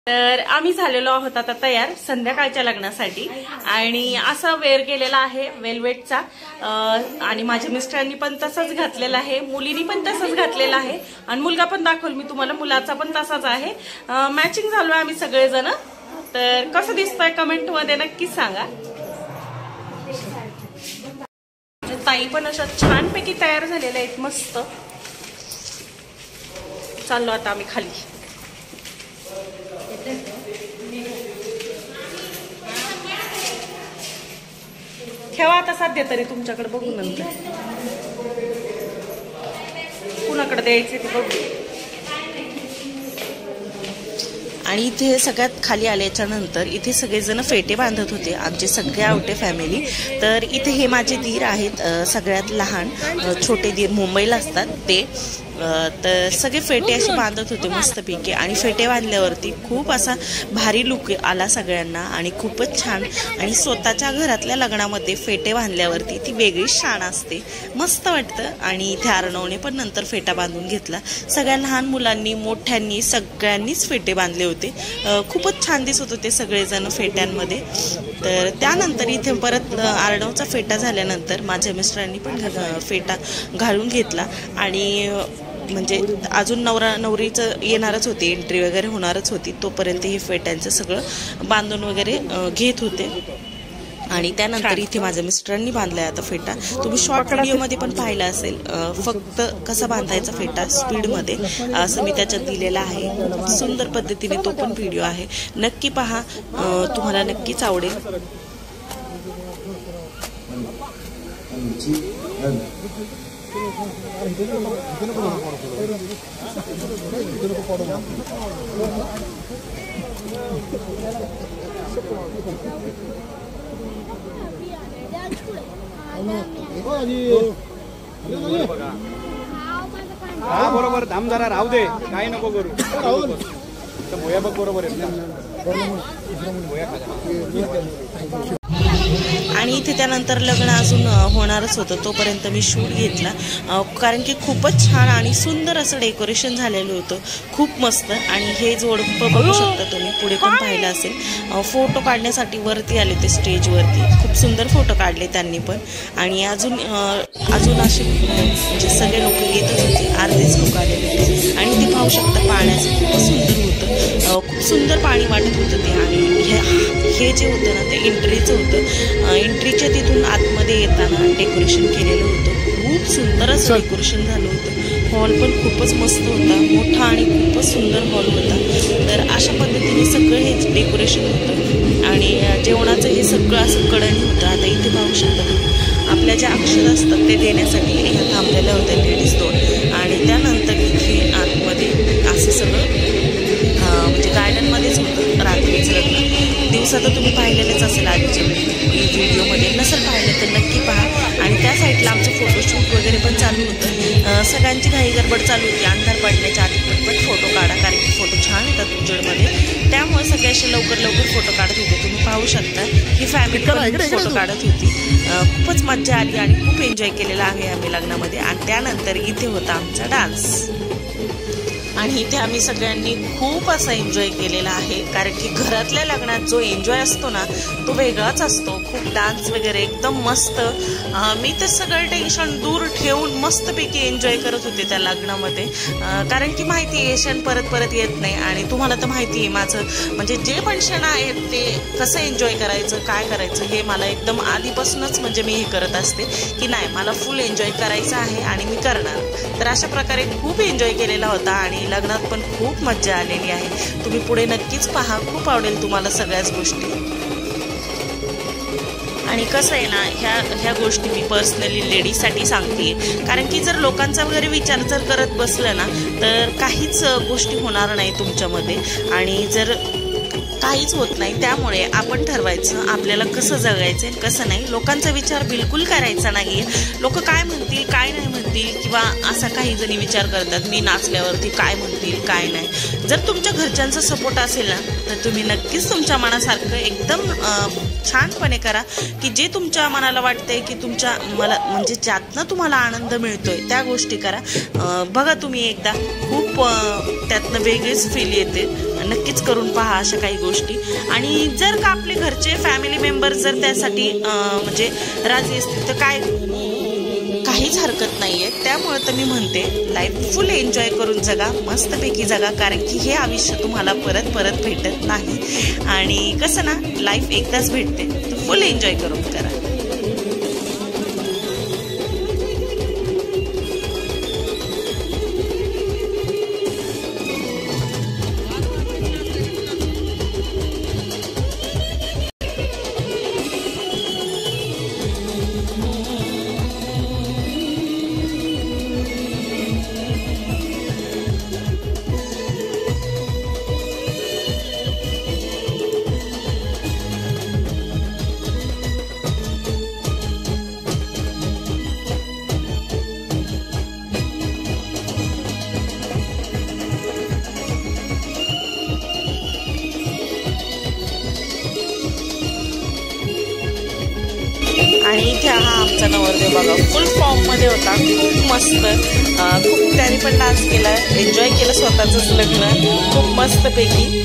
तर आम्ही झालेलो आहोत आता तयार संध्याकाळच्या लग्नासाठी आणि असा वेअर केलेला आहे वेलवेटचा आणि माझ्या मिस्टरांनी पण तसंच घातलेला आहे, मुलीनी पण तसंच घातलेला आहे आणि मुलगा पण दाखवल मी तुम्हाला, मुलाचा पण तसाच आहे. मॅचिंग झालोय आम्ही सगळेजण. तर कसं दिसतंय कमेंट मध्ये नक्कीच सांगा. ताई पण अशा छानपैकी तयार झालेल्या आहेत मस्त. चाललो आता आम्ही खाली. ठेवा आता सध्या तरी तुमच्याकडे, बघू नंतर कुणाकडे द्यायचे ते बघू. आणि इथे सगळ्यात खाली आल्याच्या नंतर इथे सगळेजण फेटे बांधत होते, आमचे सगळे आवटे फॅमिली. तर इथे हे माझे दीर आहेत, सगळ्यात लहान छोटे दीर मुंबईला असतात ते. तर सगळे फेटे असे बांधत होते मस्तपैकी आणि फेटे बांधल्यावरती खूप असा भारी लुक आला सगळ्यांना आणि खूपच छान. आणि स्वतःच्या घरातल्या लग्नामध्ये फेटे बांधल्यावरती ती वेगळीच शान असते, मस्त वाटतं. आणि इथे अर्णवने पण नंतर फेटा बांधून घेतला. सगळ्या लहान मुलांनी मोठ्यांनी सगळ्यांनीच फेटे बांधले होते, खूपच छान दिसत होते सगळेजण फेट्यांमध्ये. तर त्यानंतर इथे परत अर्णवचा फेटा झाल्यानंतर माझ्या मिस्टरांनी पण फेटा घालून घेतला आणि म्हणजे अजून नवरा नवरीचं येणारच होती, एंट्री वगैरे होणारच होती, तोपर्यंत हे फेट्यांचं सगळं बांधून वगैरे घेत होते. आणि त्यानंतर इथे माझ्या मिस्टरांनी बांधलाय आता फेटा. तुम्ही शॉर्ट व्हिडिओमध्ये पण पाहिला असेल, फक्त कसा बांधायचा फेटा स्पीडमध्ये असं मी त्याच्यात दिलेला आहे. खूप सुंदर पद्धतीने तो पण व्हिडिओ आहे, नक्की पहा, तुम्हाला नक्कीच आवडेल. बरोबर धाम जरा राहू दे, काही नको करू. भोया बघ बरोबर आहे. आणि इथे त्यानंतर लग्न अजून होणारच होतं, तोपर्यंत मी शूट घेतला, कारण की खूपच छान आणि सुंदर असं डेकोरेशन झालेलं होतं, खूप मस्त. आणि हे जोडपं बघू शकता तुम्ही, पुढे पण पाहिलं असेल. फोटो काढण्यासाठी वरती आले ते स्टेजवरती, खूप सुंदर फोटो काढले त्यांनी पण. आणि अजून असे म्हणजे सगळे लोक येतच होते, अर्धेच लोक आलेले होते. आणि ते पाहू शकता पाण्याचं खूप सुंदर होतं, खूप सुंदर पाणी वाटत होतं ते. आणि हे जे होतं ना ते एंट्रीचं होतं, एंट्रीच्या तिथून आतमध्ये येताना डेकोरेशन केलेलं होतं, खूप सुंदर असं डेकोरेशन झालं होतं. हॉल पण खूपच मस्त होता, मोठा आणि खूपच सुंदर हॉल होता. तर अशा पद्धतीने सगळं हे डेकोरेशन होतं. आणि जेवणाचं हे सगळं असं कडणी होतं. आता इथे पाहू शकता तुम्ही, आपल्या ज्या अक्षर असतात ते देण्यासाठी ह्या थांबलेल्या होत्या लेडीज दोन. आणि त्यानंतर इथे आतमध्ये असं सगळं म्हणजे गार्डनमध्येच होतं रात्रीचं लग्न. दिवसा तर तुम्ही पाहिलेलंच असेल आधीच्या व्हिडिओमध्ये, नसेल पाहिलं तर नक्की पहा. आणि त्या साईडला आमचं फोटोशूट वगैरे पण चालू होतं, सगळ्यांची घाई गडबड चालू होती. अंधार पडण्याच्या आधी पटपट फोटो काढा, कारण की फोटो छान येतात उजेडमध्ये, त्यामुळे सगळे असे लवकर फोटो काढत होते. तुम्ही पाहू शकता ही फॅमिली फोटो काढत होती. खूपच मजा आली आणि खूप एन्जॉय केलेला आहे आम्ही लग्नामध्ये. आणि त्यानंतर इथे होता आमचा डान्स आणि इथे आम्ही सगळ्यांनी खूप असा एन्जॉय केलेला आहे, कारण की घरातल्या लग्नात जो एन्जॉय असतो ना तो वेगळाच असतो. खूप डान्स वगैरे एकदम मस्त. मी तर सगळं टेन्शन दूर ठेवून मस्तपैकी एन्जॉय करत होते त्या लग्नामध्ये, कारण की माहिती आहे क्षण परत परत येत नाही. आणि तुम्हाला तर माहिती आहे माझं म्हणजे जे पण क्षण आहेत ते कसं एन्जॉय करायचं, काय करायचं हे मला एकदम आधीपासूनच म्हणजे मी हे करत असते की नाही मला फुल एन्जॉय करायचं आहे आणि मी करणार. तर अशा प्रकारे खूप एन्जॉय केलेला होता आणि लग्नात पण खूप मजा आलेली आहे. तुम्ही पुढे नक्कीच पहा, खूप आवडेल तुम्हाला सगळ्याच गोष्टी. आणि कसं आहे ना, ह्या गोष्टी मी पर्सनली लेडीजसाठी सांगते, कारण की जर लोकांचा वगैरे विचार जर करत बसलं ना तर काहीच गोष्टी होणार नाही तुमच्यामध्ये आणि जर काहीच होत नाही. त्यामुळे आपण ठरवायचं आपल्याला कसं जगायचं कसं नाही. लोकांचा विचार बिलकुल करायचा नाही. लोक काय म्हणतील काय नाही म्हणतील किंवा असा काही जणी विचार करतात मी नाचल्यावरती काय म्हणतील काय नाही. जर तुमच्या घरच्यांचा सपोर्ट असेल ना तर तुम्ही नक्कीच तुमच्या मनासारखं एकदम छानपणे करा की जे तुमच्या मनाला वाटतंय की तुमच्या मला म्हणजे ज्यातनं तुम्हाला आनंद मिळतोय त्या गोष्टी करा. बघा तुम्ही एकदा खूप खूप त्यातनं वेगळीच फील येते. नक्कीच करून पहा अशा काही गोष्टी. आणि जर का आपले घरचे फॅमिली मेंबर जर त्यासाठी म्हणजे राजी असतील तर काहीच हरकत नाही आहे. त्यामुळे तर मी म्हणते लाईफ फुल एन्जॉय करून जगा, मस्तपैकी जगा, कारण की हे आयुष्य तुम्हाला परत परत भेटत नाही. आणि कसं ना, लाईफ एकदाच भेटते, तर फुल एन्जॉय करून करा. आणि इथे हा आमचा नवरदेव बघा फुल फॉर्म मध्ये होता, खूप मस्त, खूप त्याने पण डान्स केला, एन्जॉय केलं स्वतःच लग्न खूप मस्त पैकी.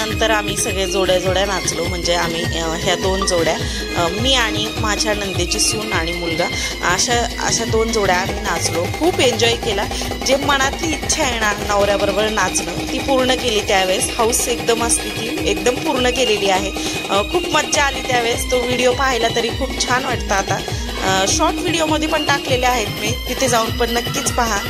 त्यानंतर आम्ही सगळे जोड्या जोड्या नाचलो. म्हणजे आम्ही ह्या 2 जोड्या, मी आणि माझ्या नंदेची सून आणि मुलगा, अशा 2 जोड्या आम्ही नाचलो. खूप एन्जॉय केला. जे मनातली इच्छा आहे ना नवऱ्याबरोबर नाचणं, ती पूर्ण केली त्यावेळेस. हाऊस एकदम असते ती एकदम पूर्ण केलेली आहे. खूप मज्जा आली त्यावेळेस. तो व्हिडिओ पाहायला तरी खूप छान वाटतं. आता शॉर्ट व्हिडिओमध्ये पण टाकलेले आहेत मी, तिथे जाऊन पण नक्कीच पहा.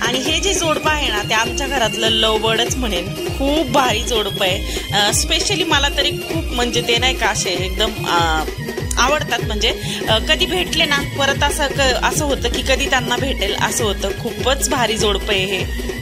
आणि हे जे जोडपं आहे ना ते आमच्या घरातलं लवबर्डच म्हणेन. खूप भारी जोडपं आहे. स्पेशली मला तरी खूप म्हणजे ते नाही का असे एकदम आवडतात. म्हणजे कधी भेटले ना परत असं होतं की कधी त्यांना भेटेल असं होतं. खूपच भारी जोडपं आहे हे.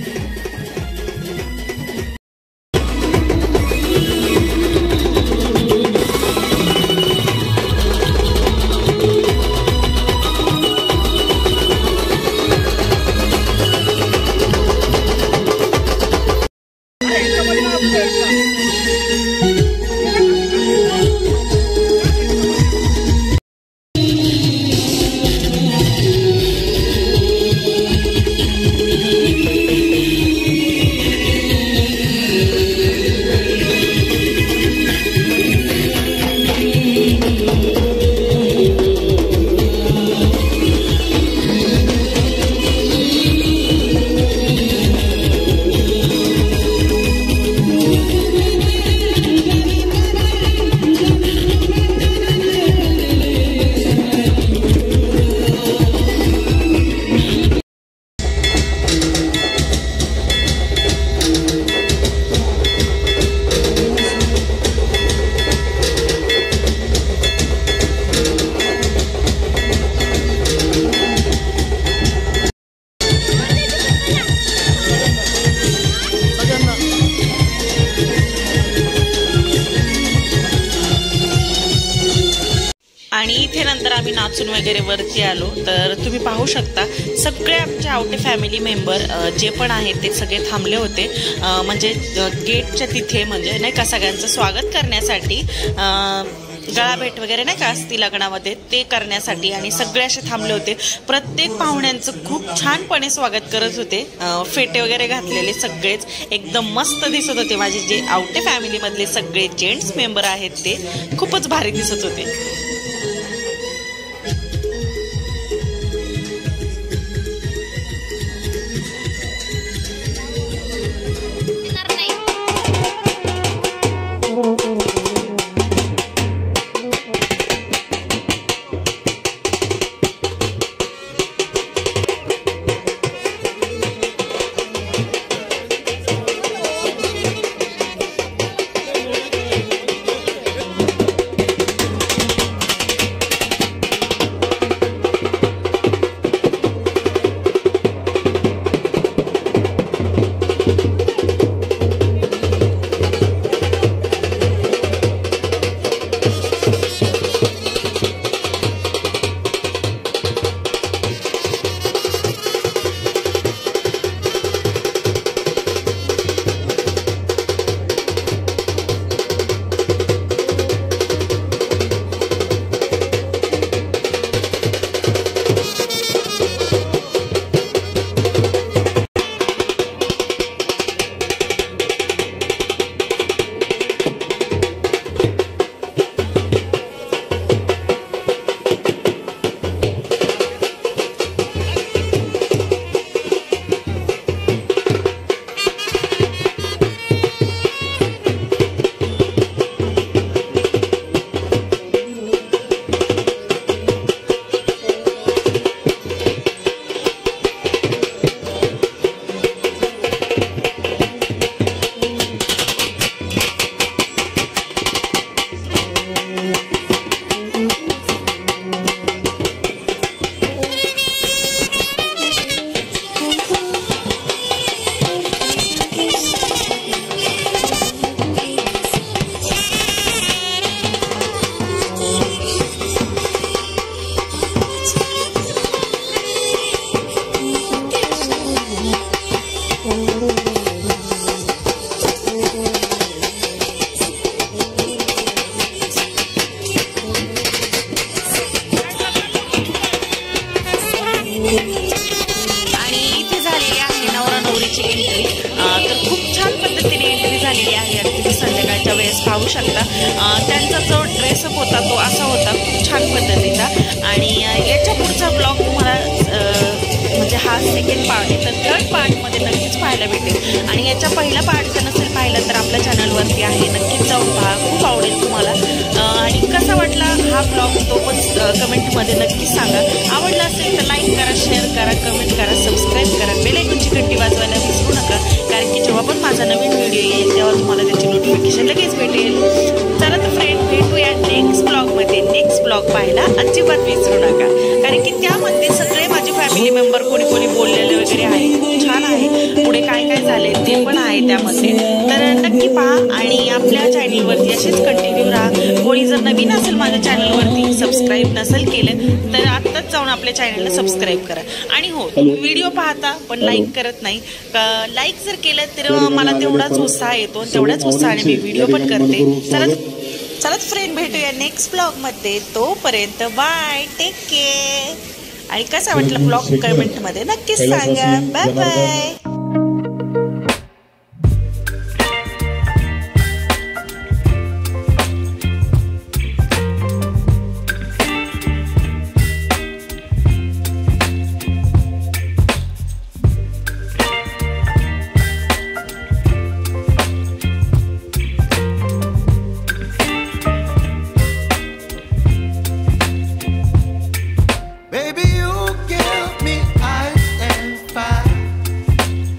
आणि इथे नंतर आम्ही नाचून वगैरे वरती आलो. तर तुम्ही पाहू शकता सगळे आमचे आवटे फॅमिली मेंबर जे पण आहेत ते सगळे थांबले होते. म्हणजे गेटच्या तिथे म्हणजे नाही का सगळ्यांचं स्वागत करण्यासाठी. गळाभेट वगैरे नाही का असती लग्नामध्ये ते करण्यासाठी. आणि सगळे असे थांबले होते. प्रत्येक पाहुण्यांचं खूप छानपणे स्वागत करत होते. फेटे वगैरे घातलेले सगळेच एकदम मस्त दिसत होते. माझे जे आवटे फॅमिलीमधले सगळे जेंट्स मेंबर आहेत ते खूपच भारी दिसत होते. आलेली आहे आणि तुम्ही संध्याकाळच्या वेळेस पाहू शकता. त्यांचा जो ड्रेसअप होता तो असा होता, खूप छान पद्धतीचा. आणि याच्या पुढचा ब्लॉग तुम्हाला म्हणजे हा सेकंड पार्ट आहे, तर थर्ड पार्टमध्ये नक्कीच पाहायला भेटेल. आणि याच्या पहिला पार्ट जर नसेल पाहिलं तर आपल्या चॅनलवरती आहे, नक्कीच जाऊन पहा, खूप आवडेल तुम्हाला. आणि कसा वाटला हा ब्लॉग तो पण कमेंटमध्ये नक्कीच सांगा. आवडला असेल तर लाईक करा, शेअर करा, कमेंट करा, सबस्क्राईब करा, बेल आयकॉनची घंटी वाजवायला विसरू नका, कारण की जेव्हा पण माझा नवीन व्हिडिओ येईल तेव्हा तुम्हाला त्याची नोटिफिकेशन लगेच भेटेल. चला तर फ्रेंड, भेटूया नेक्स्ट ब्लॉगमध्ये. नेक्स्ट ब्लॉग पाहायला अजिबात विसरू नका, कारण की त्यामध्ये सगळे माझे फॅमिली मेंबर कोणी कोणी बोललेले वगैरे आहे, खूप छान आहे. पुढे काय काय झाले ते पण आहे त्यामध्ये, तर नक्की पहा. आणि आपल्या चॅनलवरती असेच कंटिन्यू राहा. कोणी जर नवीन असेल माझ्या चॅनलवरती, सबस्क्राईब नसेल केलं तर आत्ताच जाऊन आपल्या चॅनलला सबस्क्राईब करा. आणि हो, तुम्ही व्हिडिओ पाहता पण लाईक करत नाही. लाईक जर केलं तर मला तेवढाच उत्साह येतो, तेवढ्याच उत्साहाने मी व्हिडिओ पण करते. चला फ्रेंड, भेटूया नेक्स्ट ब्लॉगमध्ये. तोपर्यंत बाय, टेक केअर. आणि कसा वाटला ब्लॉग कमेंटमध्ये नक्कीच सांगा. Bye bye.